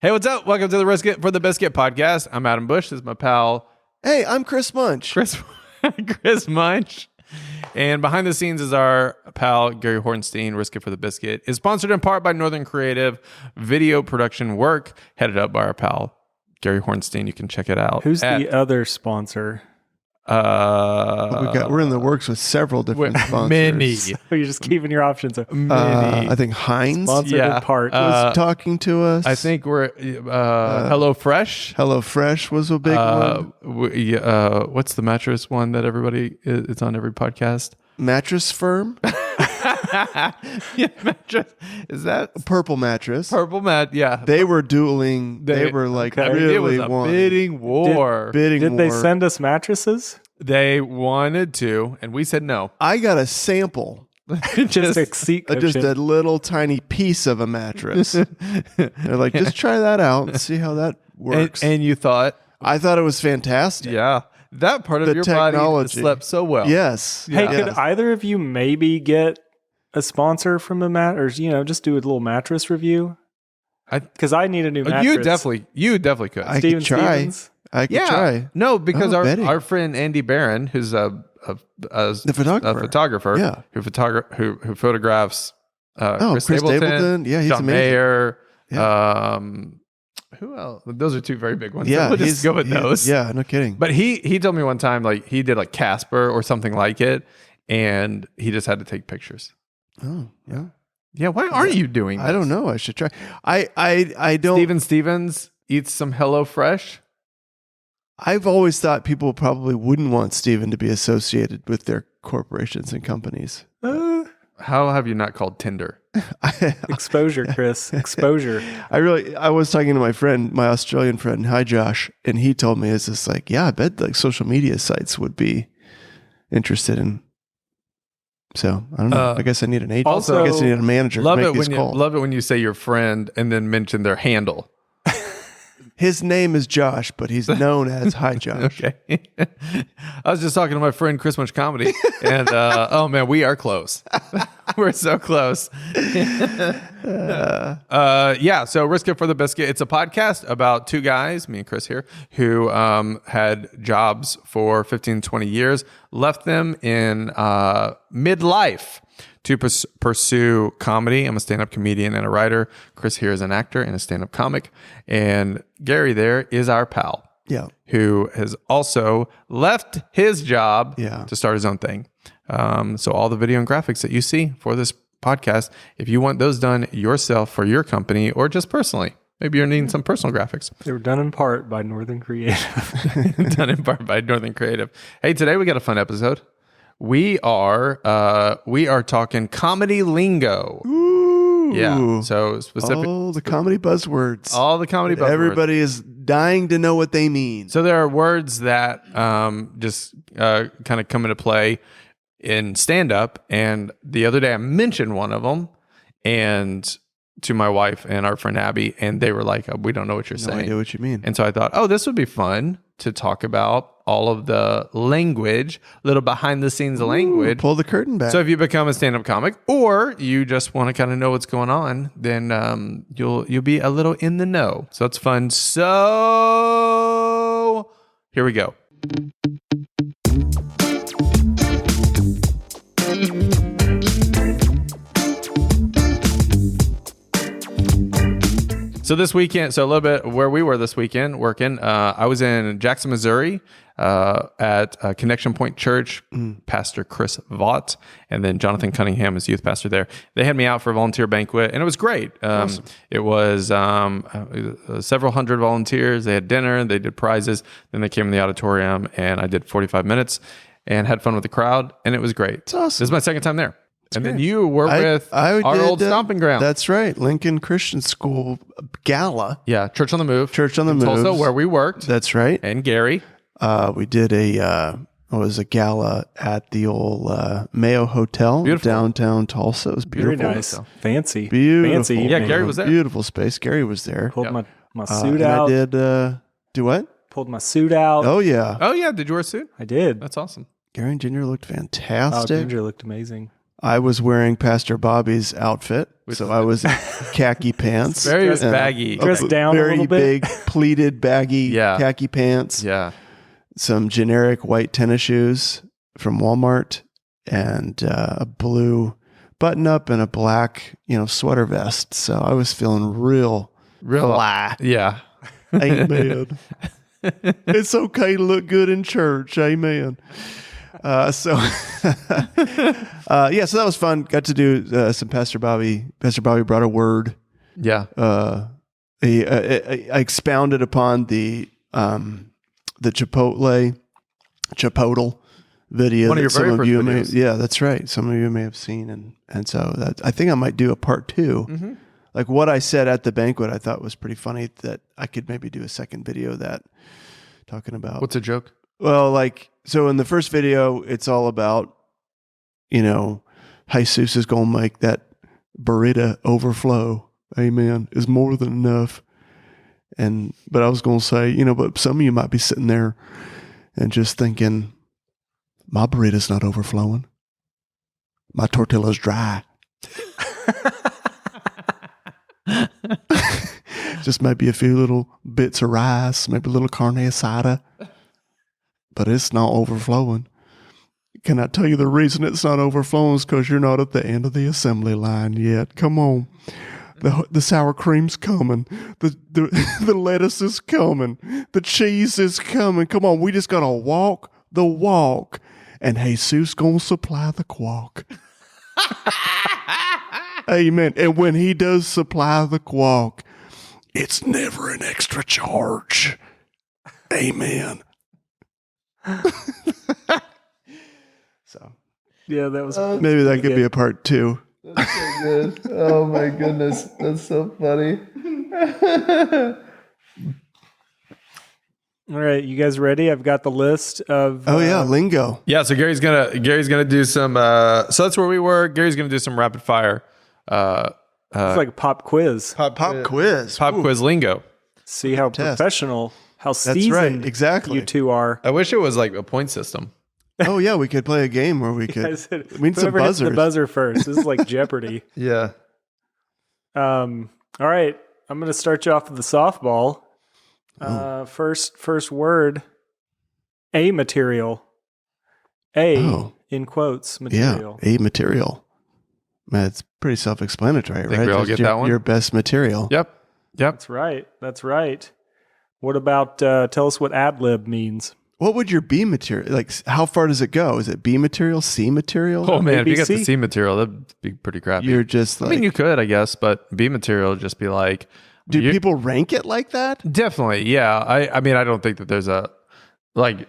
Hey, what's up? Welcome to the Biscuit for the Biscuit podcast. I'm Adam Bush. This is my pal. Hey, I'm Chris Munch. Chris Munch. And behind the scenes is our pal, Gary Hornstein. Risk It for the Biscuit is sponsored in part by Northern Creative video production work, headed up by our pal, Gary Hornstein. You can check it out. Who's the other sponsor? We're in the works with several different sponsors. Many. You're just keeping your options open. I think Heinz Sponsored in part. was talking to us. I think we're HelloFresh. HelloFresh was a big one. What's the mattress one that everybody it's on every podcast? Mattress Firm. Yeah, mattress. Is that Purple Mattress. Purple Mat? Yeah. They were dueling. They were like really it was a wanting. bidding war. Did they send us mattresses? They wanted to, and we said no. I got a sample. Just a seat cushion. Just a little tiny piece of a mattress. They're like, just try that out and see how that works. And you thought, I thought it was fantastic. yeah, that part of The your technology. body slept so well. Yes. Hey, Yes. could either of you maybe get a sponsor from the mat, or just do a little mattress review? Because I need a new mattress. You definitely could. I Steven could try. Stevens? I could try. No, because Oh, Betty. our friend Andy Barron, who's the photographer, Yeah. who photographs Chris Chris Stapleton, Stapleton. Yeah, he's John amazing. Mayer. Yeah. Who else? Those are two very big ones. Yeah, So we'll just go with those. Yeah, no kidding. But he told me one time, like, he did like Casper or something like it, and he just had to take pictures. Oh, yeah. Yeah, why aren't you doing this? I don't know. I should try. I don't. Steven Stevens eats some HelloFresh. I've always thought people probably wouldn't want Steven to be associated with their corporations and companies. How have you not called Tinder? Exposure, Chris. Exposure. I was talking to my friend, my Australian friend, hi Josh, and he told me, it's just like, yeah, I bet like social media sites would be interested in. So I don't know. I guess I need an agent. Also, I guess I need a manager to make these calls. Love it when you say your friend and then mention their handle. His name is Josh, but he's known as Hi Josh. Okay. I was just talking to my friend Chris Munch Comedy, and oh man, we are close. We're so close. Yeah. So Risk It for the Biscuit. It's a podcast about two guys, me and Chris here, who had jobs for 15, 20 years, left them in midlife to pursue comedy. I'm a stand-up comedian and a writer. Chris here is an actor and a stand-up comic. And Gary there is our pal. Yeah. Who has also left his job to start his own thing. So all the video and graphics that you see for this podcast, if you want those done yourself for your company or just personally, maybe you're needing some personal graphics. They were done in part by Northern Creative. Done in part by Northern Creative. Hey, today we got a fun episode. We are talking comedy lingo. Ooh. Yeah. So specific. All the comedy buzzwords. Everybody is dying to know what they mean. So there are words that just kind of come into play in stand-up. And the other day I mentioned one of them and to my wife and our friend Abby, and they were like, we don't know what you're saying. No idea what you mean. And so I thought, this would be fun to talk about all of the language, little behind the scenes language. Pull the curtain back. So if you become a stand-up comic or you just want to kind of know what's going on, then you'll be a little in the know. So it's fun. So here we go. So this weekend, a little bit where we were this weekend working, I was in Jackson, Missouri at Connection Point Church, Pastor Chris Vaught, and then Jonathan Cunningham is youth pastor there. They had me out for a volunteer banquet, and it was great. Awesome. It was several hundred volunteers. They had dinner, they did prizes, then they came in the auditorium, and I did 45 minutes and had fun with the crowd, and it was great. It's awesome. This is my second time there. And then you were with our old stomping ground. That's right. Lincoln Christian School Gala. Yeah, Church on the Move. Church on the Move. Tulsa, where we worked. That's right. And Gary. We did a gala at the old Mayo Hotel, downtown Tulsa. It was beautiful. Very nice. Fancy. Beautiful. Fancy. Yeah, Gary was there. Beautiful space. Gary was there. Pulled my suit out. I did, do what? Pulled my suit out. Oh, yeah. Oh, yeah. Did you wear a suit? I did. That's awesome. Gary and Ginger looked Oh, fantastic. Ginger looked amazing. I was wearing Pastor Bobby's outfit, so I was khaki pants, Very baggy, dressed down a very little bit. big pleated baggy khaki pants. Yeah, some generic white tennis shoes from Walmart, and a blue button-up and a black, sweater vest. So I was feeling real fly. Yeah. Amen. It's okay to look good in church. Amen. So that was fun. Got to do some Pastor Bobby. Pastor Bobby brought a word. Yeah. I expounded upon the Chipotle video. One of your very first videos. Yeah, that's right. Some of you may have seen, and so I think I might do a part 2. Mm-hmm. Like what I said at the banquet, I thought was pretty funny that I could maybe do a second video of that talking about. What's a joke? Well, so in the first video, it's all about, Jesus is going to make that burrito overflow. Amen. Is more than enough. But I was going to say, but some of you might be sitting there and just thinking, my burrito's not overflowing. My tortilla's dry. Just maybe a few little bits of rice, maybe a little carne asada. But it's not overflowing. Can I tell you the reason it's not overflowing is because you're not at the end of the assembly line yet. Come on. The sour cream's coming. The lettuce is coming. The cheese is coming. Come on, we just got to walk the walk. And Jesus going to supply the qualk. Amen. And when he does supply the qualk, it's never an extra charge. Amen. So yeah, that was maybe that could be a part 2. That's so good. Oh my goodness, that's so funny. all right. You guys ready? I've got the list of. Lingo. Yeah, so Gary's gonna do some. So that's where we were. Gary's gonna do some rapid fire. It's like a pop quiz. Pop quiz. Pop quiz lingo. See how professional, how seasoned right, exactly. you two are. I wish it was like a point system. Oh yeah, we could play a game where we could. We need some Whoever hits buzzers. the buzzer first. This is like Jeopardy. Yeah. All right. I'm going to start you off with the softball. First word, a material. In quotes, material. Yeah, a material. Man, it's pretty self-explanatory, right? we all Just get that one? Your best material. Yep. That's right. What about, tell us what Adlib means? What would your B material, like how far does it go? Is it B material, C material? Oh man, if you got the ABC? C material, that'd be pretty crappy. You're just like, I mean, you could, I guess, but B material would just be like. do people rank it like that? Definitely, yeah. I mean, I don't think that there's a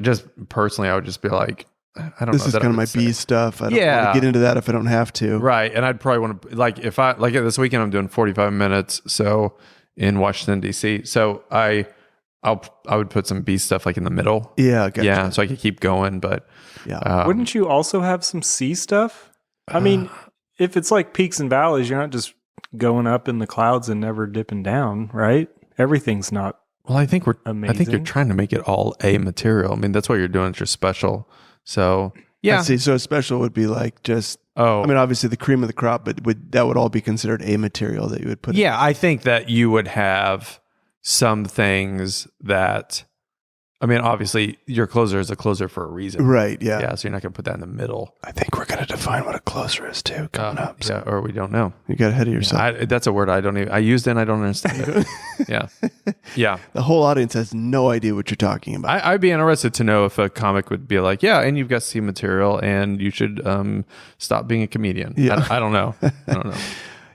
just personally, I would just be like, I don't know. This is kind of my B stuff. I don't want to get into that if I don't have to. Right, and I'd probably want to if I this weekend I'm doing 45 minutes, so in Washington D.C. So I would put some B stuff in the middle. Yeah, gotcha. Yeah, so I could keep going, but Wouldn't you also have some C stuff? I mean, if it's like peaks and valleys, you're not just going up in the clouds and never dipping down, right? Everything's not. Well, I think amazing. I think you're trying to make it all A material. I mean, that's what you're doing. It's your special. So yeah. I see. So a special would be like just. Oh, I mean, obviously the cream of the crop, but that would all be considered A material that you would put. Yeah, I think that you would have some things that. I mean, obviously, your closer is a closer for a reason. Right, yeah. Yeah, so you're not going to put that in the middle. I think we're going to define what a closer is too coming up. So. Yeah, or we don't know. You got ahead of yourself. That's a word I don't even. I used it and I don't understand it. Yeah. The whole audience has no idea what you're talking about. I'd be interested to know if a comic would be like, yeah, and you've got C material and you should stop being a comedian. Yeah. I don't know.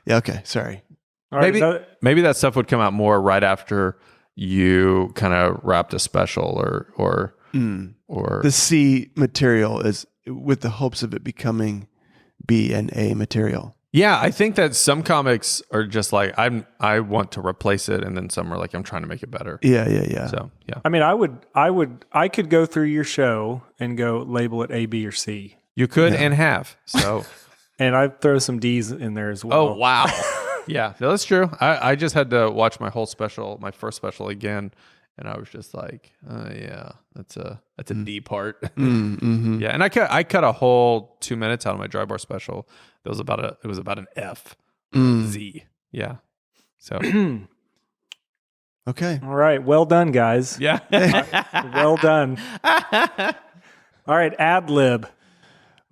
Yeah, okay. Sorry. All right, Maybe that stuff would come out more right after you kind of wrapped a special or the C material is with the hopes of it becoming B and A material. Yeah, I think that some comics are just like I want to replace it, and then some are like I'm trying to make it better. Yeah. So yeah, I mean, I could go through your show and go label it A, B, or C. you could and have. So And I'd throw some D's in there as well. oh wow, yeah, no, that's true. I just had to watch my first special again, And I was just like, yeah, that's a D part. Mm-hmm. Yeah, and I cut a whole 2 minutes out of my dry bar special. It was about an F Z. Yeah. So Okay. All right. Well done, guys. yeah. Well done. All right. Adlib.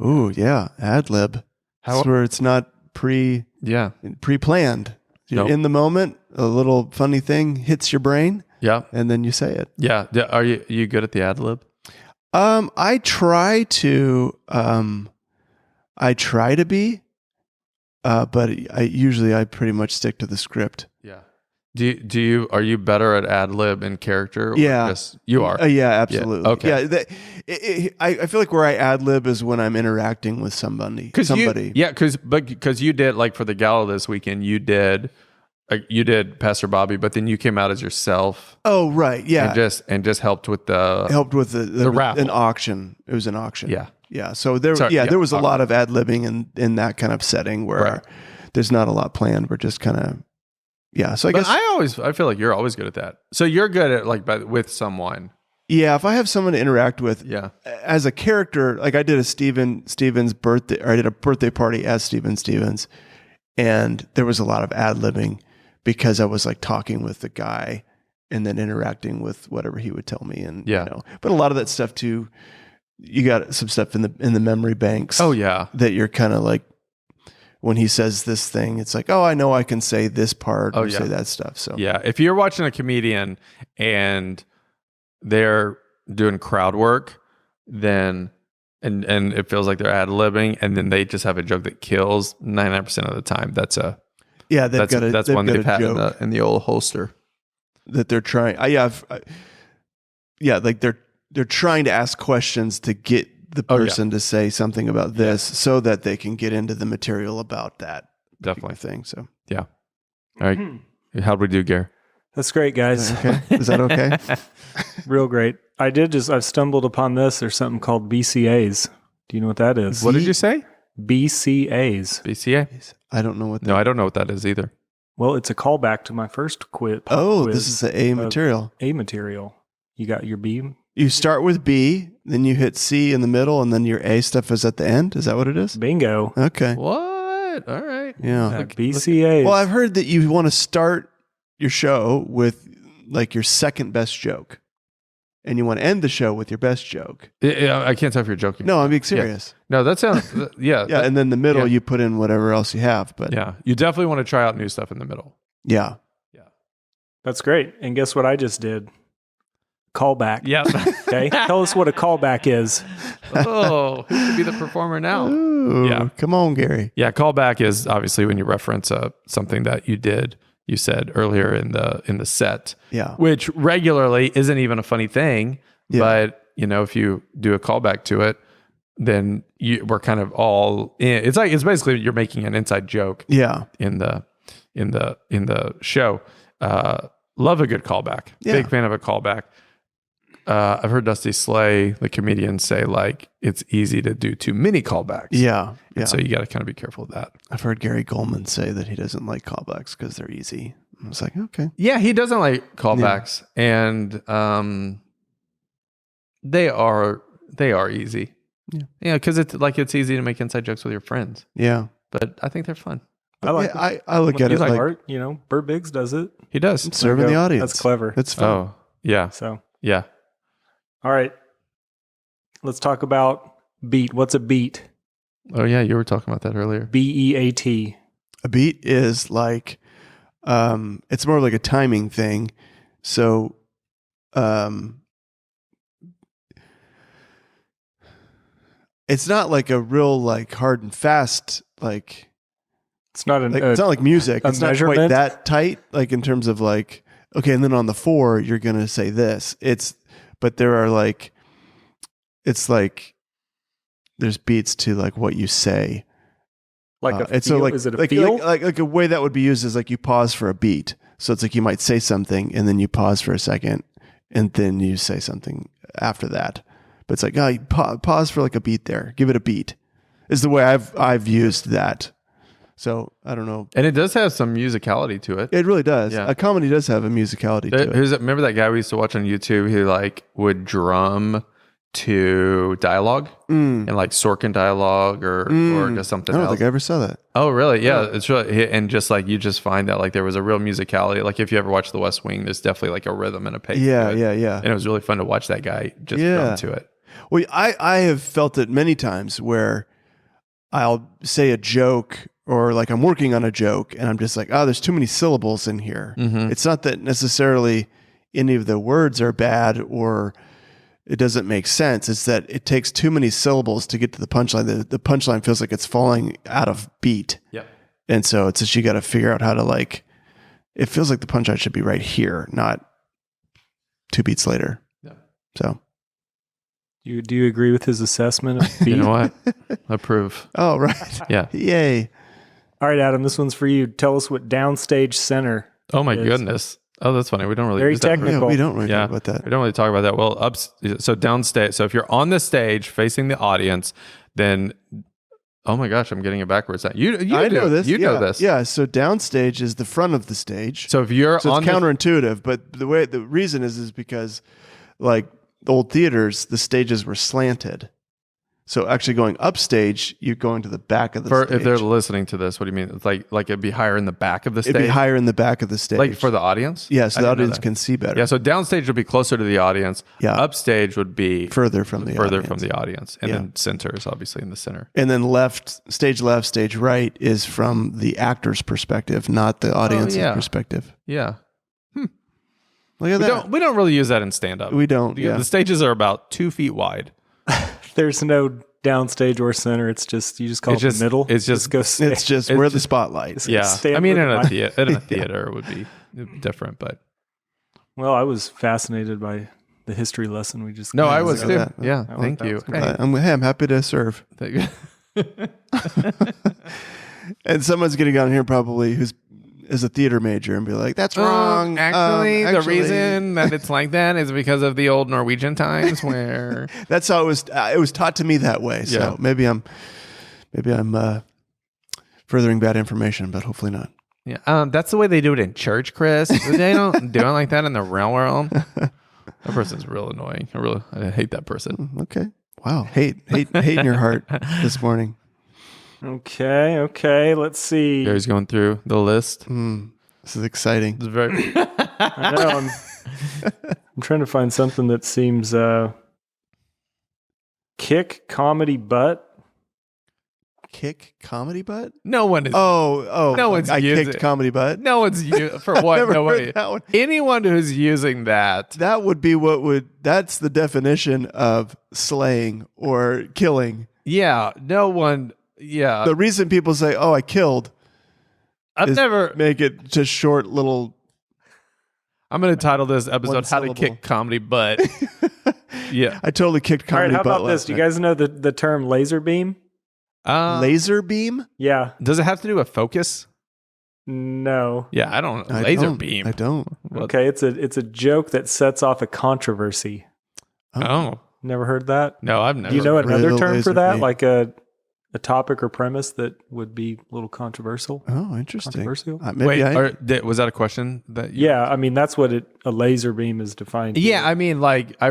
Ooh, yeah. Adlib. That's where it's not pre-planned. You're Nope. in the moment, a little funny thing hits your brain, Yeah. and then you say it. Yeah. Are you good at the ad lib? I try to be, but I pretty much stick to the script. Yeah. Are you better at ad lib in character? Or Yeah. just, you are. Yeah, absolutely. Yeah, okay. Yeah, I feel like where I ad lib is when I'm interacting with somebody. Because you did, like, for the gala this weekend, you did Pastor Bobby, but then you came out as yourself. Oh, right. Yeah. And just helped with the raffle. An auction. It was an auction. Yeah. Yeah. So there was a lot of ad libbing in that kind of setting where there's not a lot planned. We're just kind of, yeah. So I guess I feel like you're always good at that. So you're good at, like, with someone. Yeah, if I have someone to interact with, Yeah. As a character, like I did a Stevens birthday, or I did a birthday party as Steven Stevens, and there was a lot of ad libbing because I was like talking with the guy and then interacting with whatever he would tell me, and But a lot of that stuff too, you got some stuff in the memory banks. Oh yeah, that you're kind of like, when he says this thing, it's like, oh, I know I can say this part or say that stuff. So yeah, if you're watching a comedian and they're doing crowd work, then and it feels like they're ad libbing, and then they just have a joke that kills 99% of the time. That's one they've had in the old holster that they're trying. Like they're trying to ask questions to get the person to say something about this so that they can get into the material about that definitely thing. So yeah. All right, how'd we do, Gare? That's great, guys. Okay, is that okay? Real great. I've stumbled upon this. There's something called BCAs. Do you know what that is? What did you say? BCAs. BCA? I don't know what that No, I don't know what that is either. Well, it's a callback to my first quiz. This is the A material. A material. You got your B. You start with B, then you hit C in the middle, and then your A stuff is at the end. Is that what it is? Bingo. Okay. What? All right. Yeah. BCAs. Well, I've heard that you want to start your show with like your second best joke, and you want to end the show with your best joke. Yeah, I can't tell if you're joking. No, I'm being serious. Yeah. No, that sounds yeah. Yeah, and then the middle you put in whatever else you have. But yeah, you definitely want to try out new stuff in the middle. Yeah. That's great. And guess what I just did? Callback. Yeah. Okay. Tell us what a callback is. Oh, who could be the performer now? Ooh, yeah. Come on, Gary. Yeah, callback is obviously when you reference something that you said earlier in the set. Yeah. Which regularly isn't even a funny thing, but if you do a callback to it, then we're kind of all in. It's basically you're making an inside joke. Yeah. In the show. Love a good callback. Yeah. Big fan of a callback. I've heard Dusty Slay, the comedian, say like it's easy to do too many callbacks. Yeah. And so you got to kind of be careful of that. I've heard Gary Goldman say that he doesn't like callbacks because they're easy. I was like, okay. Yeah, he doesn't like callbacks, and they are easy. Yeah, because it's easy to make inside jokes with your friends. Yeah, but I think they're fun. I look at it like art. Burt Biggs does it. He does. Serving the audience. That's clever. It's fun. Oh yeah. So yeah. All right. Let's talk about beat. What's a beat? Oh yeah, you were talking about that earlier. BEAT. A beat is like, it's more like a timing thing. So, it's not like a real like hard and fast like. It's not it's not like music. It's not quite that tight. Like in terms of like, okay, and then on the 4 you're gonna say this. But there are like, it's like there's beats to like what you say. Like a feel? So like, is it a like, feel? Like a way that would be used is like you pause for a beat. So it's like you might say something and then you pause for a second and then you say something after that. But it's like, you pause for like a beat there. Give it a beat is the way I've used that. So I don't know. And it does have some musicality to it. It really does. Yeah. A comedy does have a musicality to it. Remember that guy we used to watch on YouTube who like would drum to dialogue and like Sorkin dialogue or just something I don't else. think I ever saw that. Oh, really? Yeah, it's really, and just like you just find that like there was a real musicality. Like if you ever watch The West Wing, there's definitely like a rhythm and a pace. Yeah, to it. yeah. And it was really fun to watch that guy just drum to it. Well, I have felt it many times where I'll say a joke or like I'm working on a joke and I'm just like, oh, there's too many syllables in here. It's not that necessarily any of the words are bad or it doesn't make sense. It's that it takes too many syllables to get to the punchline. The punchline feels like it's falling out of beat. Yeah. And so it's just you got to figure out how to like, it feels like the punchline should be right here, not 2 beats later. Yeah. So. Do you agree with his assessment of beat? You know what? Approve. Oh, right. Yeah. Yay. All right, Adam, this one's for you. Tell us what Downstage Center Oh my is. goodness. Oh, that's funny. We don't really Very use that. technical. Yeah, we don't really Yeah. talk about that. We don't really talk about that. Well, so downstage. So if you're on the stage facing the audience, then oh my gosh, I'm getting it backwards. You I do. know this. You yeah. know this. Yeah. So downstage is the front of the stage. So if you're So on it's counterintuitive, but the reason is because like the old theaters, the stages were slanted. So actually going upstage, you're going to the back of the stage. if they're listening to this, what do you mean? It's like it'd be higher in the back of the stage. It'd be higher in the back of the stage. like for the audience. yeah, so I the didn't know audience that. can see better. Yeah, so downstage would be closer to the audience. Yeah. Upstage would be Further from the further audience. from the audience, and Yeah. then center is obviously in the center. And then left, stage right is from the actor's perspective, not the audience's yeah. perspective. Yeah, Look at that. we don't really use that in stand up. We don't. Yeah. The stages are about 2 feet wide. There's no downstage or center. It's just you just call It's it just- the middle. it's just- go It's just It's where the just- spotlight. Yeah, stand I mean with in my- a theater it would be different, but Well, I was fascinated by the history lesson we just no, got. I was look too. at that. Yeah, I like thank that. you. It's good. I'm happy to serve. Thank you. And someone's getting on here probably who's is a theater major and be like, "That's wrong." Actually, the reason that it's like that is because of the old Norwegian times where that's how it was. It was taught to me that way. So Yeah. maybe I'm furthering bad information, but hopefully not. yeah, that's the way they do it in church, Chris. They don't do it like that in the real world. That person's real annoying. I hate that person. Okay. Wow. Hate in your heart this morning. Okay. Let's see. Gary's going through the list. This is exciting. It's very I know. I'm trying to find something that seems kick comedy butt. Kick comedy butt? no one is Oh. No one's I used kicked it. comedy butt. no one's for what? Never No heard way. that one. Anyone who's using that. That would be that's the definition of slaying or killing. Yeah, no one. Yeah, The reason people say, "Oh, I killed," I've is never. make it just short little. I'm going to title this episode One "How to syllable. Kick Comedy Butt." Yeah, I totally kicked All right, comedy how butt about this? last Do you night. guys know the term laser beam? Laser beam? Yeah. does it have to do with focus? No. Yeah, I don't. I Laser don't. beam. I don't. What? Okay, it's a joke that sets off a controversy. Oh Never heard that? no, I've never. Do you know another Riddle term for laser that? beam. Like a topic or premise that would be a little controversial? Oh, interesting. Controversial? Maybe Wait, was that a question that? You, Yeah, I mean that's what a laser beam is defined. Yeah, I mean, like I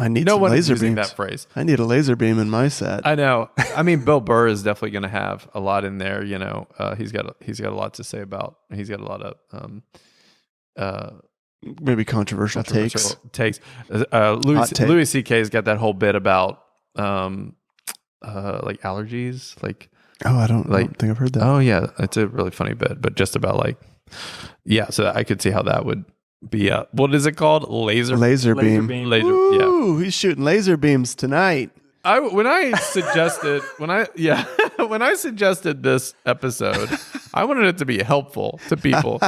need no some one is laser using beams. that phrase. I need a laser beam in my set. I know. I mean, Bill Burr is definitely going to have a lot in there. You know, he's got a lot to say about. He's got a lot of Maybe controversial takes. takes. Hot take. Louis C.K.'s got that whole bit about like allergies, like. Oh, I don't Like- think I've heard that. Oh yeah, it's a really funny bit, but just about like, yeah. So I could see how that would be. What is it called? Laser beam. Laser. Yeah. Ooh, he's shooting laser beams tonight. When I suggested when I suggested this episode, I wanted it to be helpful to people.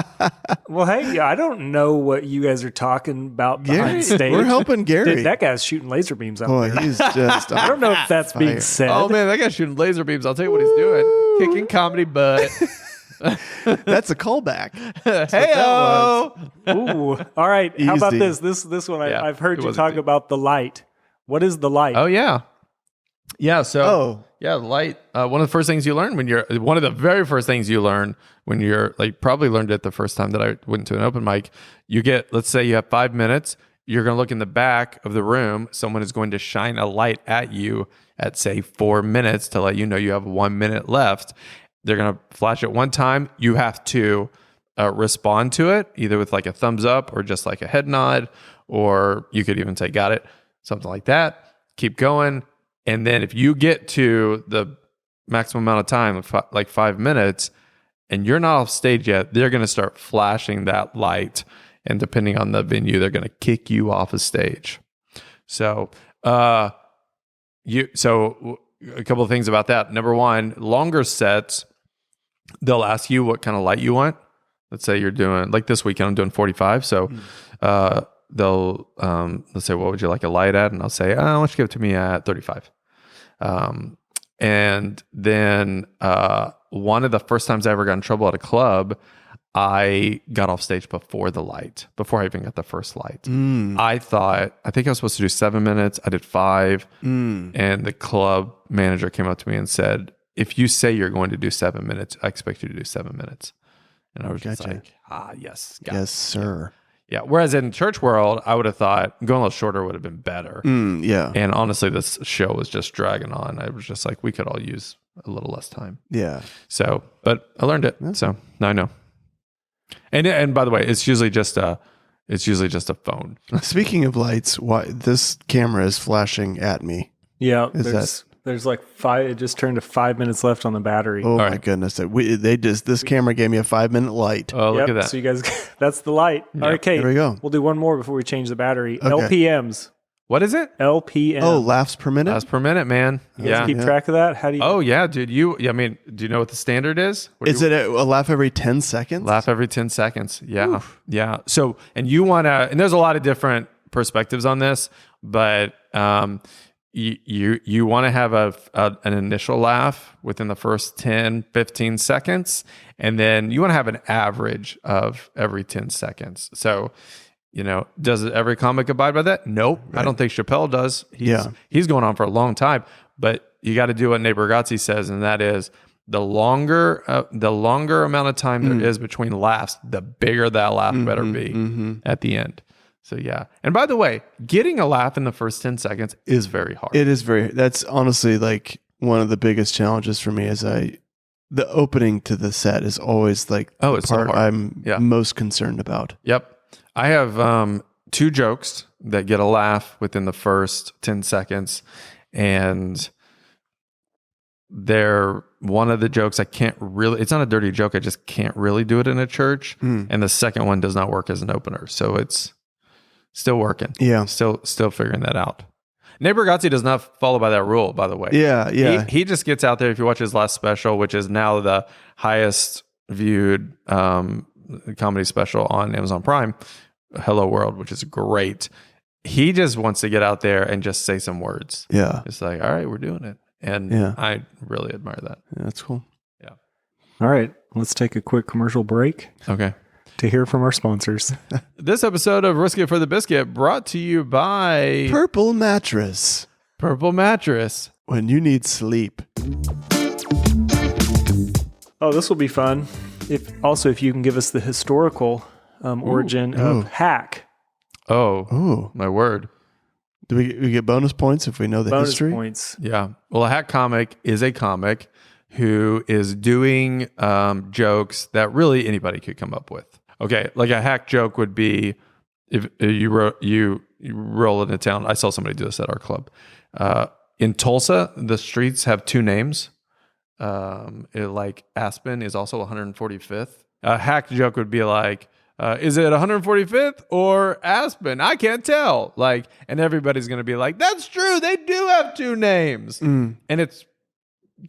Well, hey, I don't know what you guys are talking about Gary, behind stage. we're helping Gary. That guy's shooting laser beams out Boy, there. he's just. I don't know if that's being fire. said. Oh man, that guy's shooting laser beams. I'll tell you what he's doing. Kicking comedy butt. That's a callback. Hey-o. Ooh. All right. How about Easy. this? This one Yeah, I've heard it you wasn't talk deep. about the light. What is the light? Oh yeah. Yeah. So, Oh. yeah, light. One of the first things you learn one of the very first things you learn when you're like, probably learned it the first time that I went to an open mic. Let's say you have 5 minutes. You're going to look in the back of the room. Someone is going to shine a light at you at, say, 4 minutes to let you know you have 1 minute left. They're going to flash it one time. You have to respond to it, either with like a thumbs up or just like a head nod, or you could even say, got it, something like that. Keep going. And then if you get to the maximum amount of time, like 5 minutes, and you're not off stage yet, they're going to start flashing that light. And depending on the venue, they're going to kick you off of stage. So, a couple of things about that. Number one, longer sets, they'll ask you what kind of light you want. Let's say you're doing, like this weekend, I'm doing 45. So, they'll let's say, what would you like a light at? And I'll say, why don't you give it to me at 35. And then one of the first times I ever got in trouble at a club, I got off stage before I even got the first light. I think I was supposed to do 7 minutes. I did 5. And the club manager came up to me and said, if you say you're going to do 7 minutes, I expect you to do 7 minutes. And I was just like, yes. Yes, sir. Yeah. Whereas in church world, I would have thought going a little shorter would have been better. Yeah. And honestly, this show was just dragging on. I was just like, we could all use a little less time. Yeah. So, but I learned it. So now I know. And by the way, it's usually just a phone. Speaking of lights, why this camera is flashing at me? Yeah. There's like 5. It just turned to 5 minutes left on the battery. Oh my goodness! This camera gave me a 5 minute light. Oh, look at that. So you guys, that's the light. Yeah. All right, Kate. There we go. We'll do one more before we change the battery. Okay. LPMs. What is it? LPM. Oh, laughs per minute. That's per minute, man. You guys keep track of that? How do you? Oh yeah, dude. Do you know what the standard is? Is it a laugh every 10 seconds? Laugh every 10 seconds. Yeah. Oof. Yeah. So, and you want to, and there's a lot of different perspectives on this, but you want to have an initial laugh within the first 10, 15 seconds, and then you want to have an average of every 10 seconds. So, does every comic abide by that? Nope. Right. I don't think Chappelle does. He's going on for a long time, but you got to do what Nate Bargatze says, and that is the longer amount of time there is between laughs, the bigger that laugh better be at the end. So yeah. And by the way, getting a laugh in the first 10 seconds is very hard. It is that's honestly like one of the biggest challenges for me the opening to the set is always like the it's part so I'm most concerned about. Yep. I have 2 jokes that get a laugh within the first 10 seconds. And they're one of the jokes it's not a dirty joke. I just can't really do it in a church. And the second one does not work as an opener. So it's still working. Yeah. Still figuring that out. Nate Bargatze does not follow by that rule, by the way. Yeah. He just gets out there. If you watch his last special, which is now the highest viewed comedy special on Amazon Prime, Hello World, which is great. He just wants to get out there and just say some words. Yeah. It's like, all right, we're doing it. And I really admire that. Yeah, that's cool. Yeah. All right. Let's take a quick commercial break. Okay. To hear from our sponsors. This episode of Risk It for the Biscuit brought to you by Purple Mattress. Purple Mattress. When you need sleep. Oh, this will be fun. If you can give us the historical origin of hack. Oh, my word. Do we get bonus points if we know the history? Bonus points. Yeah. Well, a hack comic is a comic who is doing jokes that really anybody could come up with. Okay, like a hack joke would be if you roll into town. I saw somebody do this at our club. In Tulsa, the streets have 2 names. Like Aspen is also 145th. A hack joke would be like, is it 145th or Aspen? I can't tell. Like, and everybody's going to be like, that's true. They do have 2 names. And it's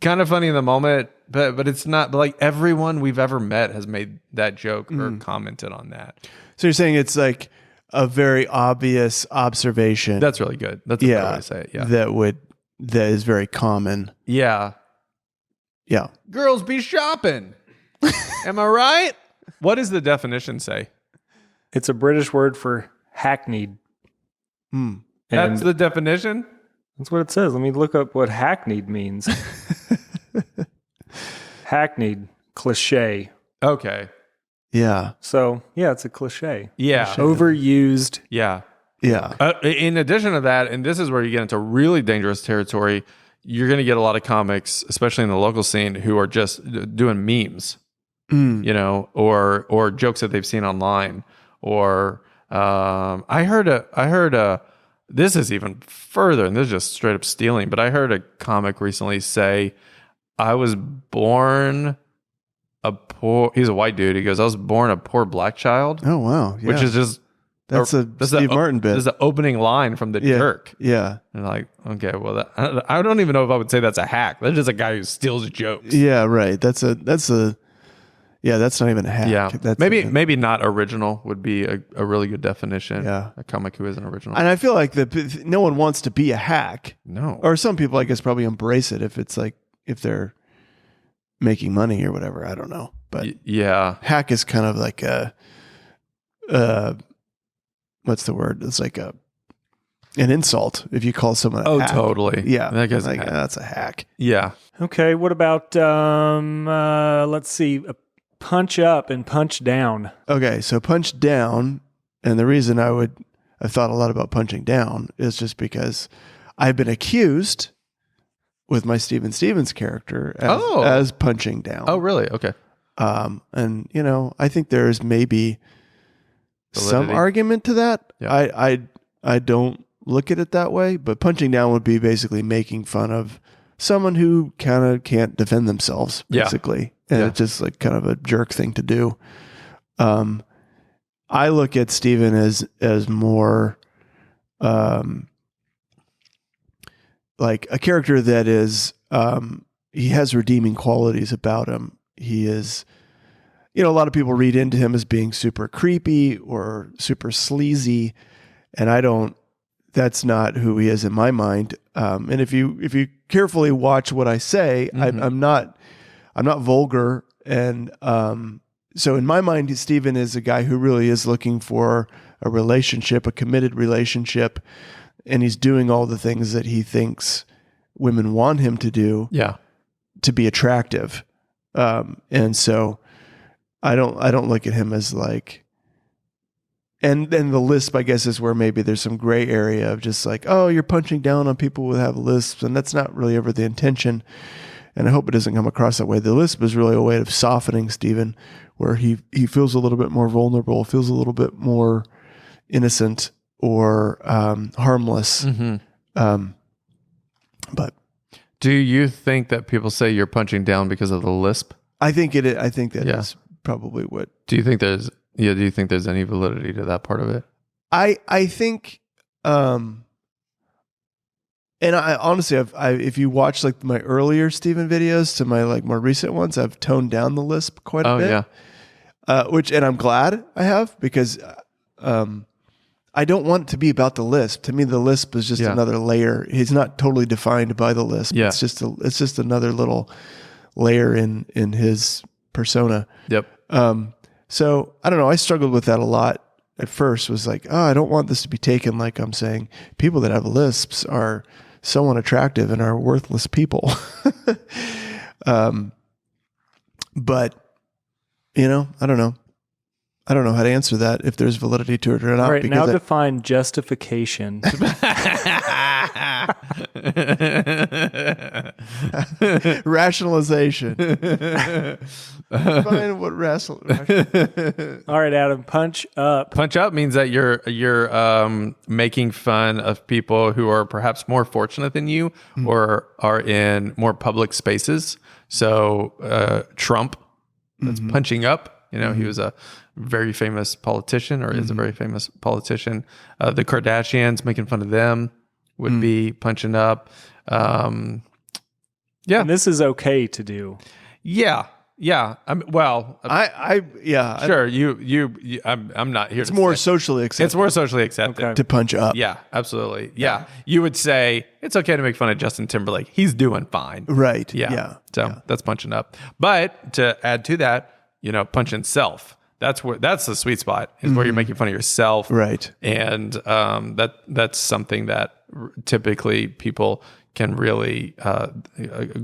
kind of funny in the moment, but it's not. But like everyone we've ever met has made that joke or commented on that. So you're saying it's like a very obvious observation. That's really good. That's a better way to say it. Yeah. That is very common. Yeah. Yeah. Girls be shopping. Am I right? What does the definition say? It's a British word for hackneyed. That's the definition? That's what it says. Let me look up what hackneyed means. Hackneyed, cliche. Okay. Yeah. So, yeah, it's a cliche. Yeah. Overused. Yeah. Yeah. In addition to that, and this is where you get into really dangerous territory, you're going to get a lot of comics, especially in the local scene, who are just doing memes, you know, or jokes that they've seen online. Or I heard this is even further, and this is just straight up stealing, but I heard a comic recently say, I was born a poor, he's a white dude. He goes, I was born a poor black child. Oh, wow. Yeah. Which is just, that's a Steve Martin bit. This is the opening line from The Jerk. Yeah. And like, okay, well, I don't even know if I would say that's a hack. That's just a guy who steals jokes. Yeah, right. That's not even a hack. Yeah. That's Maybe not original would be a really good definition. Yeah. A comic who isn't original. And I feel like no one wants to be a hack. No. Or some people, I guess, probably embrace it if it's like, if they're making money or whatever. I don't know. But yeah. hack is kind of like what's the word? It's like an insult if you call someone a hack. Totally. Yeah. That guy's like, a hack. that's a hack. Yeah. Okay, what about, let's see, punch up and punch down? Okay, so punch down, and the reason I've thought a lot about punching down is just because I've been accused with my Steven Stevens character as punching down. Oh, really? Okay. And you know, I think there's maybe some Validity. argument to that. Yeah. I don't look at it that way, but punching down would be basically making fun of someone who kind of can't defend themselves, basically. And it's just like kind of a jerk thing to do. I look at Steven as more like a character that is he has redeeming qualities about him. He is, you know, a lot of people read into him as being super creepy or super sleazy, and that's not who he is in my mind. And if you carefully watch what I say, I'm not vulgar. And so in my mind, Steven is a guy who really is looking for a relationship, a committed relationship, and he's doing all the things that he thinks women want him to do to be attractive. And so I don't look at him as like, and then the lisp, I guess, is where maybe there's some gray area of just like, oh, you're punching down on people who have lisps, and that's not really ever the intention. And I hope it doesn't come across that way. The lisp is really a way of softening Steven, where he feels a little bit more vulnerable, feels a little bit more innocent or harmless. But do you think that people say you're punching down because of the lisp? I think that is probably what. Do you think there's any validity to that part of it? I think, and I honestly, if you watch like my earlier Steven videos to my like more recent ones, I've toned down the lisp quite a bit. And I'm glad I have, because I don't want it to be about the lisp. To me, the lisp is just another layer. He's not totally defined by the lisp. Yeah. It's just another little layer in his persona. Yep. So I don't know. I struggled with that a lot at first. Was like, oh, I don't want this to be taken like I'm saying people that have lisps are so unattractive and are worthless people. But you know, I don't know. I don't know how to answer that, if there's validity to it or not. All right, now define justification. Rationalization. Define what rationalization. All right, Adam, punch up. Punch up means that you're making fun of people who are perhaps more fortunate than you or are in more public spaces. So Trump, that's punching up. You know, he was a very famous politician, or is a very famous politician. The Kardashians, making fun of them would be punching up. And this is okay to do. Yeah. Sure. I'm not here. It's more socially accepted. It's more socially accepted to punch up. Yeah, absolutely. Yeah. You would say it's okay to make fun of Justin Timberlake. He's doing fine. Right. Yeah. So that's punching up. But to add to that, you know, punching self. That's the sweet spot, is where you're making fun of yourself. Right. And that's something that typically people can really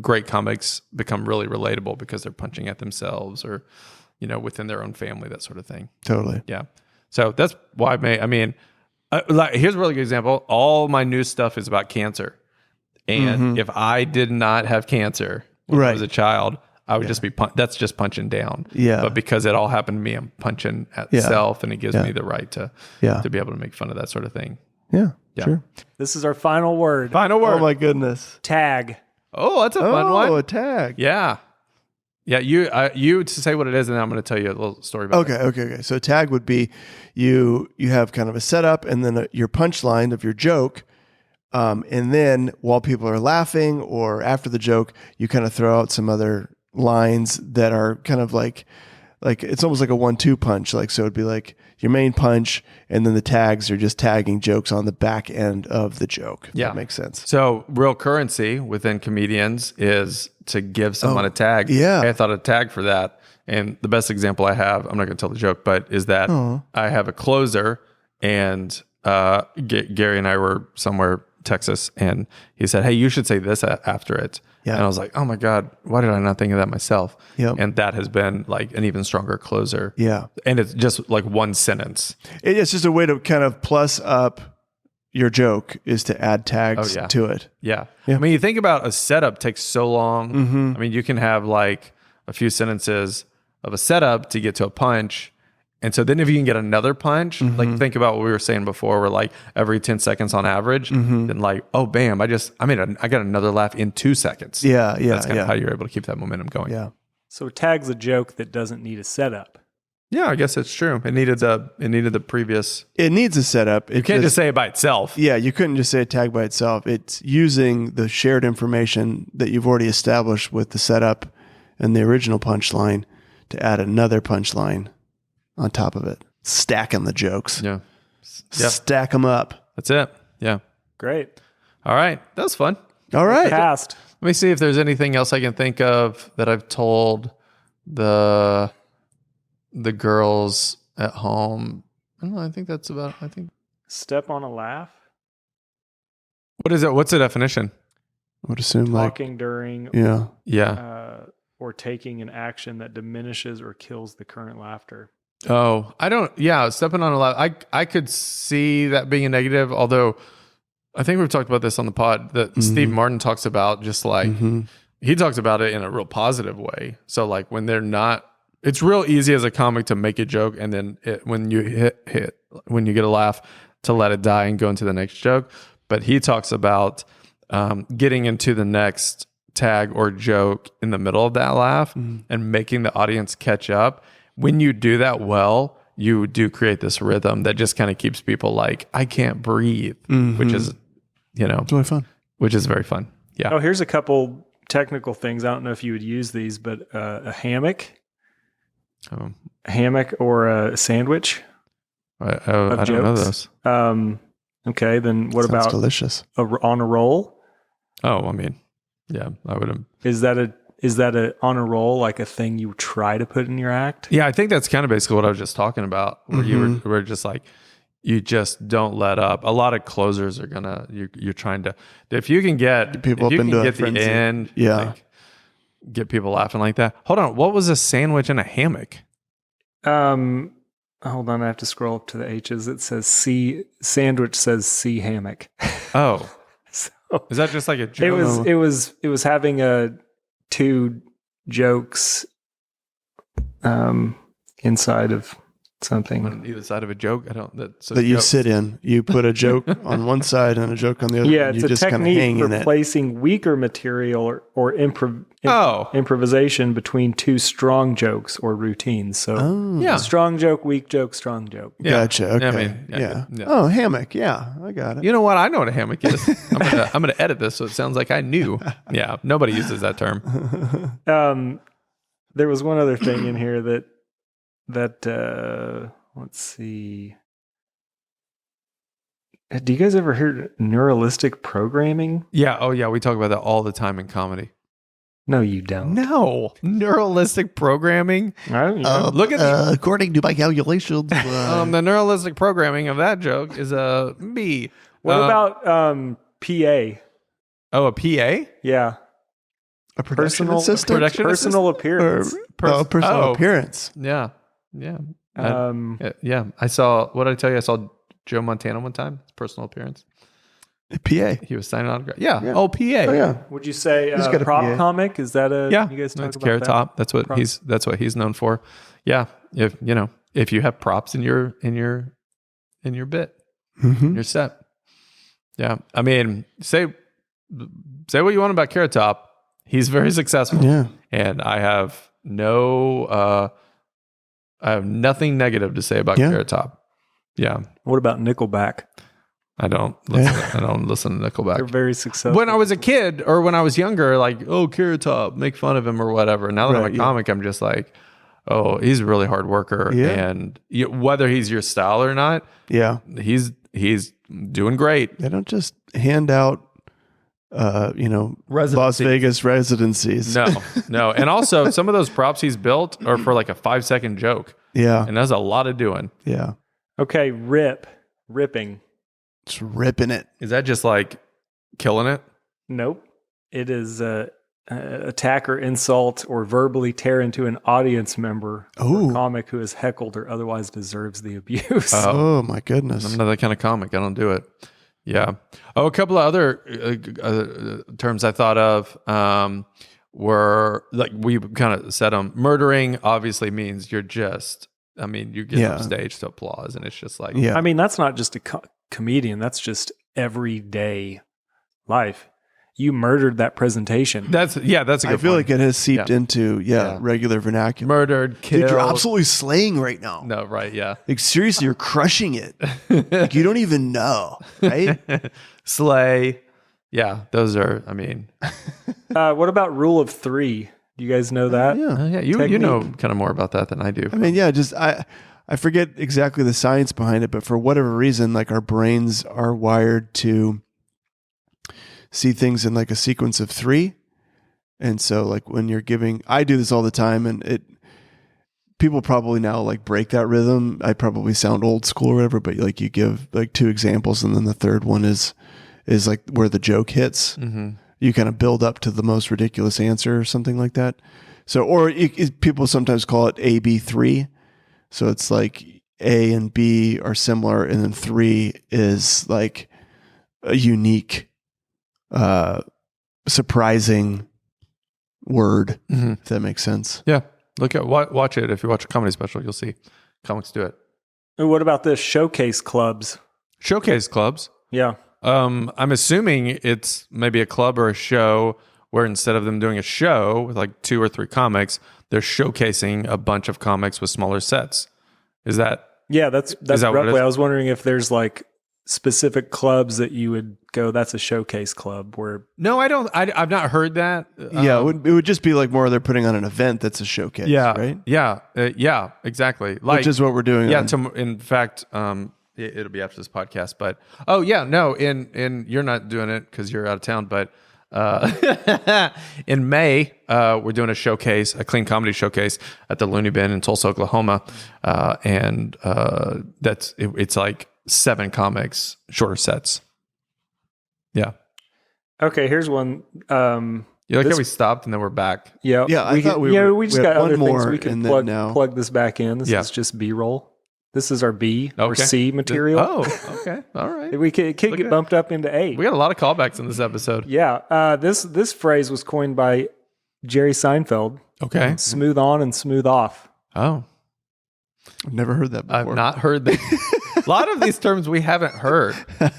great comics become really relatable because they're punching at themselves or within their own family, that sort of thing. Totally. Yeah. So that's why like here's a really good example. All my new stuff is about cancer, and if I did not have cancer when I was a child, I would just be that's just punching down. Yeah. But because it all happened to me, I'm punching at self, and it gives me the right to be able to make fun of that sort of thing. Yeah. Yeah. Sure. This is our final word. Final word. Oh my goodness. Tag. Oh, that's a fun one. Oh, a tag. Yeah. Yeah, you to say what it is, and then I'm going to tell you a little story about it. Okay. So tag would be you have kind of a setup and then your punchline of your joke. And then while people are laughing or after the joke, you kind of throw out some other lines that are kind of like it's almost like a 1-2 punch. Like, so it'd be like your main punch and then the tags are just tagging jokes on the back end of the joke. Yeah. That makes sense. So real currency within comedians is to give someone a tag. Yeah. Hey, I thought a tag for that. And the best example I have, I'm not going to tell the joke, but is that I have a closer and Gary and I were somewhere, Texas, and he said, hey, you should say this after it. Yeah. And I was like, oh my God, why did I not think of that myself? Yep. And that has been like an even stronger closer. Yeah. And it's just like one sentence. It's just a way to kind of plus up your joke is to add tags to it. Yeah. I mean, you think about a setup takes so long. I mean, you can have like a few sentences of a setup to get to a punch. And so then if you can get another punch, like think about what we were saying before, where like every 10 seconds on average, then like, oh, bam, I got another laugh in 2 seconds. Yeah. That's kind of how you're able to keep that momentum going. Yeah. So tag's a joke that doesn't need a setup. Yeah, I guess it's true. It needed the previous. It needs a setup. You can't just say it by itself. Yeah, you couldn't just say a tag by itself. It's using the shared information that you've already established with the setup and the original punchline to add another punchline on top of it. Stacking the jokes. Yeah. Stack them up. That's it. Yeah. Great. All right. That was fun. All right. Cast. Let me see if there's anything else I can think of that I've told the girls at home. I don't know. I think that's about. Step on a laugh. What is it? What's the definition? I would assume Talking during. Yeah. Or taking an action that diminishes or kills the current laughter. Oh, I don't. Yeah, stepping on a laugh. I could see that being a negative. Although I think we've talked about this on the pod that Steve Martin talks about. Just like he talks about it in a real positive way. So like when they're not. It's real easy as a comic to make a joke and then when you when you get a laugh to let it die and go into the next joke. But he talks about getting into the next tag or joke in the middle of that laugh and making the audience catch up. When you do that well, you do create this rhythm that just kind of keeps people like, I can't breathe, which is, it's really fun. Which is very fun. Yeah. Oh, here's a couple technical things. I don't know if you would use these, but a hammock. A hammock or a sandwich. I don't know those. Okay, then what Sounds about delicious? On a roll? Oh, I mean, yeah, I would have. Is that a on a roll, like a thing you try to put in your act? Yeah, I think that's kind of basically what I was just talking about. Where you were just like, you just don't let up. A lot of closers are gonna. You're trying to. If you can get people if you up can into get the end, like, get people laughing like that. Hold on, what was a sandwich and a hammock? Hold on, I have to scroll up to the H's. It says C sandwich says C hammock. Oh, so is that just like a joke? It was having two jokes inside of something on either side of a joke. I don't that you sit in. You put a joke on one side and a joke on the other. Yeah, and it's you a just kind of hang technique in for it. placing weaker material or improvisation between two strong jokes or routines. So strong joke, weak joke, strong joke. Yeah. Gotcha. Okay. I mean, yeah. Oh, hammock. Yeah, I got it. You know what? I know what a hammock is. I'm gonna edit this so it sounds like I knew. Yeah, nobody uses that term. There was one other thing in here that let's see. Do you guys ever hear neuralistic programming? Yeah. Oh, yeah. We talk about that all the time in comedy. No, you don't. No, neuralistic programming. Look at according to my calculations. the neuralistic programming of that joke is a B. What about PA. Oh, a PA? Yeah. A production Personal- assistant? Production Personal Or, appearance. personal appearance. Yeah. Yeah. Yeah. I saw, what did I tell you? I saw Joe Montana one time, his personal appearance. PA. He was signing autographs. Yeah. Yeah. Oh, PA. Oh, yeah. Would you say He's got a prop PA. comic? Is that a Yeah. you guys talk It's about Carrot that? Top. That's what Prop- he's known for. Yeah. If you have props in your bit, Mm-hmm. your set. Yeah. I mean, say what you want about Carrot Top. He's very successful. Yeah. And I have nothing negative to say about Carrot Top. Yeah. What about Nickelback? I don't listen to They're Nickelback. very successful. When I was a kid or when I was younger, like, oh, Carrot Top, make fun of him or whatever. Now that I'm Right, a yeah. comic, I'm just like, oh, he's a really hard worker. Yeah. And whether he's your style or not, Yeah. he's doing great. They don't just hand out, Las Residencies. Vegas residencies. No. And also, some of those props he's built are for like a 5-second joke. Yeah. And that's a lot of doing. Yeah. Okay, ripping. It's ripping it. Is that just like killing it? Nope. It is attack or insult or verbally tear into an audience member Ooh. or comic who is heckled or otherwise deserves the abuse. Oh, my goodness. I'm not that kind of comic. I don't do it. Yeah. Oh, a couple of other terms I thought of were like we kind of said them. Murdering obviously means you get off stage to applause, and it's just like, Yeah. I mean, that's not just a comedian. That's just everyday life. You murdered that presentation. that's a good I feel point. like it has seeped Yeah. into regular vernacular. Murdered, killed. Dude, you're absolutely slaying right now. No, right, yeah. Like seriously, you're crushing it. Like you don't even know, right? Slay. Yeah, those are, I mean. What about rule of 3? Do you guys know that? Yeah. Yeah, you Technique. know kind of more about that than I do. I mean, yeah, just I forget exactly the science behind it, but for whatever reason, like our brains are wired to see things in like a sequence of 3. And so like when you're giving, I do this all the time, and people probably now like break that rhythm. I probably sound old school or whatever, but like you give like 2 examples, and then the third one is like where the joke hits. Mm-hmm. You kind of build up to the most ridiculous answer or something like that. So, or people sometimes call it AB3. So it's like A and B are similar, and then 3 is like a unique, surprising word, if that makes sense. Yeah. Watch it. If you watch a comedy special, you'll see comics do it. And what about this? Showcase clubs. Showcase clubs. Yeah. I'm assuming it's maybe a club or a show where instead of them doing a show with like 2 or 3 comics, they're showcasing a bunch of comics with smaller sets. Is that? Yeah, that's that what it roughly. is? I was wondering if there's like specific clubs that you would go, that's a showcase club where. No, I don't. I've not heard that. Yeah, it would just be like more they're putting on an event that's a showcase. Yeah. Right. Yeah. Exactly. Like, Which is what we're doing. yeah. on- In fact, it'll be after this podcast. But in you're not doing it because you're out of town. But in May, we're doing a showcase, a clean comedy showcase at the Looney Bin in Tulsa, Oklahoma, and it's like 7 comics, shorter sets. Yeah. Okay, here's one. You like how we stopped and then we're back? Yeah. Yeah, I thought we just had got one other things more we can and then now- plug this back in. This Yeah. is just B-roll. This is our B or Okay. C material. Oh, okay. All right. It could Look get at- bumped up into A. We got a lot of callbacks in this episode. Yeah. This phrase was coined by Jerry Seinfeld. Okay. Smooth on and smooth off. Oh, I've never heard that before. I've not heard that. A lot of these terms we haven't heard.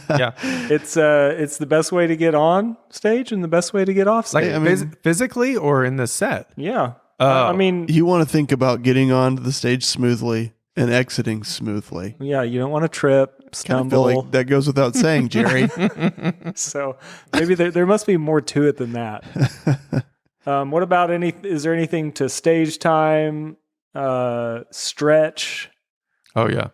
Yeah. It's the best way to get on stage and the best way to get off Like stage. I mean- physically or in the set? Yeah. Oh. I mean, You want to think about getting onto the stage smoothly and exiting smoothly. yeah, you don't want to trip, Kind of stumble. feel like that goes without saying, Jerry. So maybe there must be more to it than that. What about is there anything to stage time, stretch? Oh, yeah.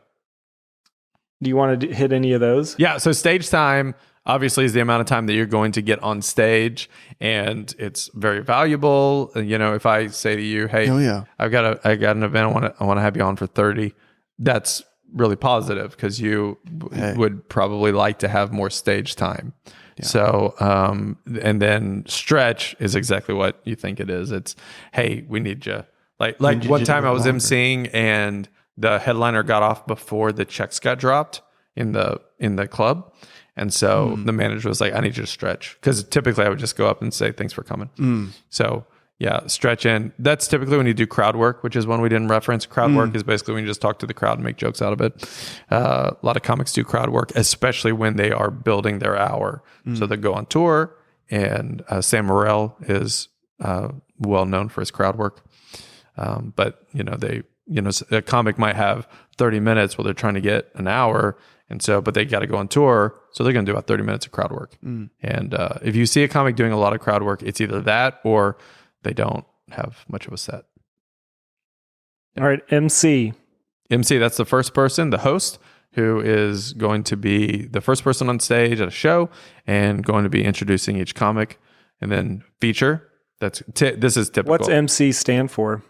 Do you want to hit any of those? Yeah. So stage time obviously is the amount of time that you're going to get on stage, and it's very valuable. You know, if I say to you, "Hey, Oh, yeah. I got an event. I want to have you on for 30." That's really positive because you Hey. would probably like to have more stage time. So, and then stretch is exactly what you think it is. It's, hey, we need you. Like one time I was emceeing and the headliner got off before the checks got dropped in the club. And so the manager was like, I need you to stretch. Because typically I would just go up and say, thanks for coming. So yeah, stretch in. That's typically when you do crowd work, which is one we didn't reference. Crowd work is basically when you just talk to the crowd and make jokes out of it. A lot of comics do crowd work, especially when they are building their hour. So they go on tour, and Sam Morrell is well known for his crowd work. But a comic might have 30 minutes while they're trying to get an hour. And so, but they got to go on tour. So they're going to do about 30 minutes of crowd work. And if you see a comic doing a lot of crowd work, it's either that or they don't have much of a set. All right. MC, that's the first person, the host, who is going to be the first person on stage at a show and going to be introducing each comic. And then feature. This is typical. What's MC stand for?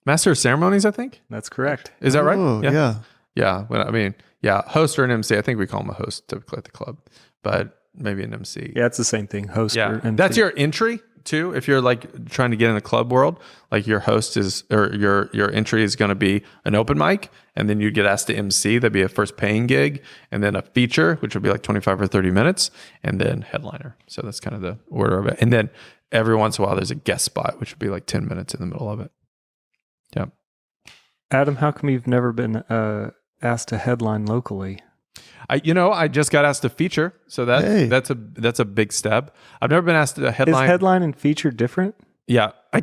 Master of Ceremonies, I think. That's correct. Is that right? Oh, yeah. Yeah. Host or an MC. I think we call him a host typically at the club, but maybe an MC. Yeah, it's the same thing. Host or MC. That's your entry too. If you're like trying to get in the club world, like your host is, or your entry is going to be an open mic, and then you get asked to MC. That'd be a first paying gig, and then a feature, which would be like 25 or 30 minutes, and then headliner. So that's kind of the order of it. And then every once in a while, there's a guest spot, which would be like 10 minutes in the middle of it. Yeah. Adam, how come you've never been asked to headline locally? I just got asked to feature, so that's a big step. I've never been asked to headline. Is headline and feature different? Yeah, I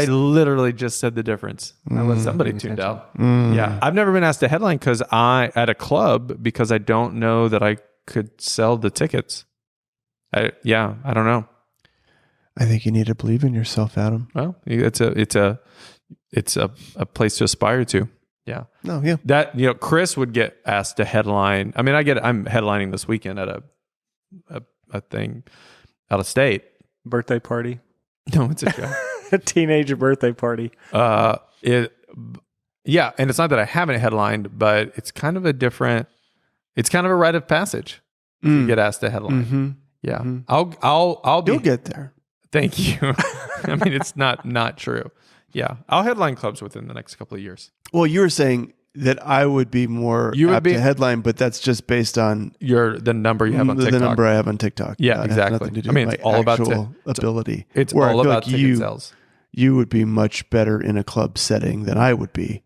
literally just said the difference. Somebody tuned out. Yeah, I've never been asked to headline at a club because I don't know that I could sell the tickets. I don't know. I think you need to believe in yourself, Adam. Well, it's a place to aspire to. Yeah. No, yeah. That, Chris would get asked to headline. I mean, I'm headlining this weekend at a thing out of state. Birthday party? No, it's a show. A teenager birthday party. And it's not that I haven't headlined, but it's kind of a rite of passage to get asked to headline. Mm-hmm. Yeah. Mm-hmm. You'll get there. Thank you. I mean, it's not true. Yeah. I'll headline clubs within the next couple of years. Well, you were saying that I would be more apt to headline, but that's just based on the number you have on TikTok. The number I have on TikTok. Yeah, exactly. To do I mean, with it's all about ability. It's all about ticket sales. You would be much better in a club setting than I would be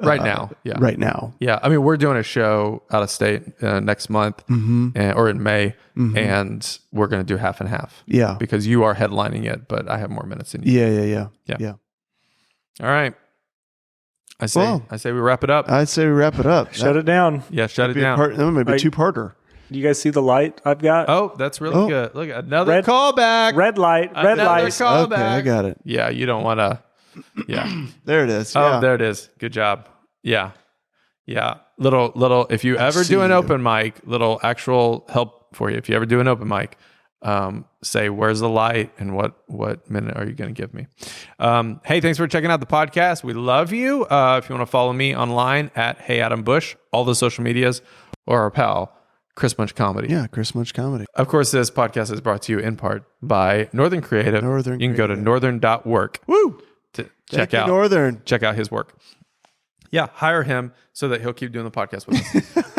right now. Yeah. Right now. Yeah. I mean, we're doing a show out of state next month or in May, and we're going to do half and half. Yeah. Because you are headlining it, but I have more minutes than you. Yeah. All right. I say we wrap it up. I'd say we wrap it up. Shut it down. Yeah, shut it down. That might be a two-parter. Do you guys see the light I've got? Oh, that's really good. Look, another callback. Red light. Callback. Okay, I got it. Yeah, you don't want to. Yeah. There it is. Oh, there it is. Good job. Yeah. Yeah. Little, if you ever do an open mic, little actual help for you. If you ever do an open mic, say, where's the light and what minute are you going to give me? Hey, thanks for checking out the podcast. We love you. If you want to follow me online at Hey Adam Bush, all the social medias, or our pal, Chris Munch Comedy. Yeah, Chris Munch Comedy. Of course, this podcast is brought to you in part by Northern Creative. You can go to northern.work. Woo! To check out his work. Yeah, hire him so that he'll keep doing the podcast with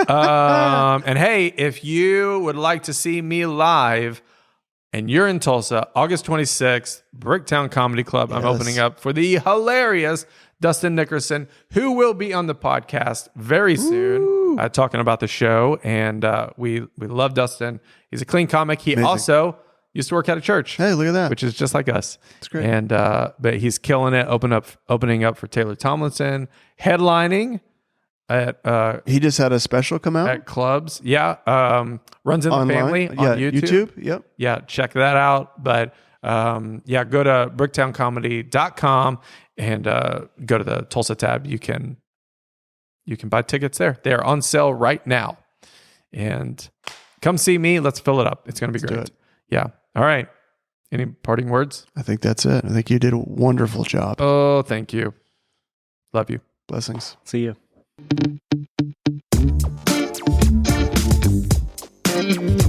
us. And hey, if you would like to see me live and you're in Tulsa, August 26th, Bricktown Comedy Club. Yes. I'm opening up for the hilarious Dustin Nickerson, who will be on the podcast very soon, talking about the show. And we love Dustin. He's a clean comic. He also used to work at a church. Hey, look at that. Which is just like us. It's great. And but he's killing it, opening up for Taylor Tomlinson, headlining at he just had a special come out at clubs. Yeah. Runs in online? the family on YouTube. Yep. Yeah, check that out. But go to bricktowncomedy.com and go to the Tulsa tab. You can buy tickets there. They are on sale right now. And come see me. Let's fill it up. It's going to be great. Yeah. All right. Any parting words? I think that's it. I think you did a wonderful job. Oh, thank you. Love you. Blessings. See you. it.